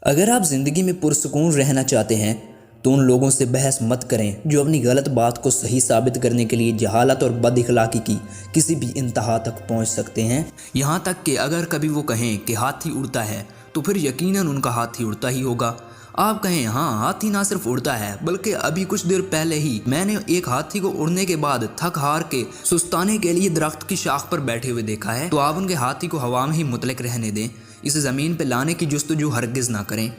अगर आप ज़िंदगी में पुरसुकून रहना चाहते हैं तो उन लोगों से बहस मत करें जो अपनी गलत बात को सही साबित करने के लिए जहालत और बदइखलाकी की किसी भी इंतहा तक पहुंच सकते हैं। यहाँ तक कि अगर कभी वो कहें कि हाथी उड़ता है तो फिर यकीनन उनका हाथी उड़ता ही होगा। आप कहें हाँ हाथी ना सिर्फ उड़ता है बल्कि अभी कुछ देर पहले ही मैंने एक हाथी को उड़ने के बाद थक हार के सुस्ताने के लिए दरख्त की शाख पर बैठे हुए देखा है, तो आप उनके हाथी को हवा में ही मुतलक रहने दें। इसे ज़मीन पर लाने की जुस्तजू हरगिज़ ना करें।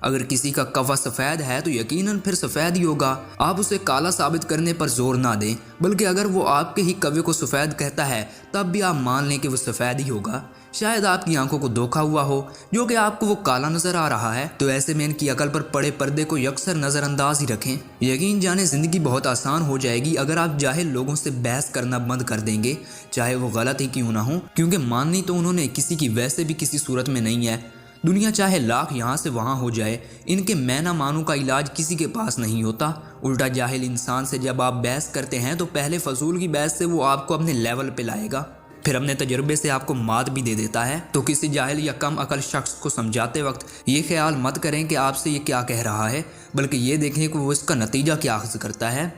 अगर किसी का कवा सफ़ेद है तो यकीनन फिर सफ़ेद ही होगा। आप उसे काला साबित करने पर जोर ना दें, बल्कि अगर वो आपके ही कवे को सफ़ेद कहता है तब भी आप मान लें कि वो सफ़ेद ही होगा। शायद आपकी आंखों को धोखा हुआ हो जो कि आपको वो काला नज़र आ रहा है, तो ऐसे में इनकी अकल पर पड़े पर्दे को यकसर नज़रअंदाज ही रखें। यकीन जाने ज़िंदगी बहुत आसान हो जाएगी अगर आप जाहिल लोगों से बहस करना बंद कर देंगे, चाहे वो गलत ही क्यों ना हो, क्योंकि माननी तो उन्होंने किसी की वैसे भी किसी सूरत में नहीं है। दुनिया चाहे लाख यहाँ से वहाँ हो जाए, इनके मैं ना मानू का इलाज किसी के पास नहीं होता। उल्टा जाहिल इंसान से जब आप बहस करते हैं तो पहले फजूल की बहस से वो आपको अपने लेवल पे लाएगा, फिर अपने तजुर्बे से आपको मात भी दे देता है। तो किसी जाहिल या कम अकल शख्स को समझाते वक्त ये ख्याल मत करें कि आपसे ये क्या कह रहा है, बल्कि ये देखें कि वो इसका नतीजा क्या अख्ज़ करता है।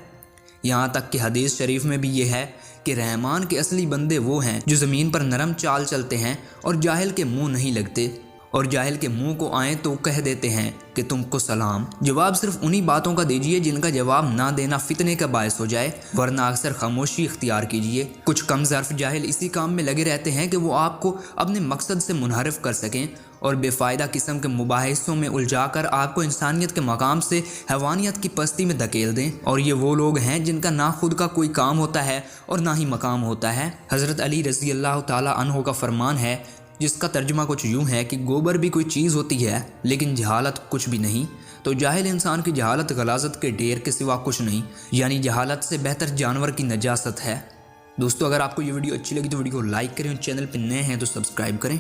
यहाँ तक कि हदीस शरीफ में भी ये है कि रहमान के असली बंदे वो हैं जो ज़मीन पर नरम चाल चलते हैं और जाहिल के मुँह नहीं लगते, और जाहिल के मुंह को आए तो कह देते हैं कि तुमको सलाम। जवाब सिर्फ उन्हीं बातों का दीजिए जिनका जवाब ना देना फितने का बायस हो जाए, वरना अक्सर खामोशी इख्तियार कीजिए। कुछ कम ज़र्फ जाहिल इसी काम में लगे रहते हैं कि वो आपको अपने मकसद से मुनहरिफ कर सकें और बेफ़ायदा किस्म के मुबाहिसों में उलझाकर आपको इंसानियत के मकाम से हैवानियत की पस्ती में धकेल दें। और ये वो लोग हैं जिनका ना खुद का कोई काम होता है और ना ही मकाम होता है। हज़रत अली रज़ी अल्लाह ताला अन्हो का फरमान है, जिसका तर्जुमा कुछ यूँ है कि गोबर भी कोई चीज़ होती है लेकिन जहालत कुछ भी नहीं। तो जाहिल इंसान की जहालत गलाजत के ढेर के सिवा कुछ नहीं, यानी जहालत से बेहतर जानवर की नजासत है। दोस्तों, अगर आपको ये वीडियो अच्छी लगी तो वीडियो को लाइक करें और चैनल पर नए हैं तो सब्सक्राइब करें।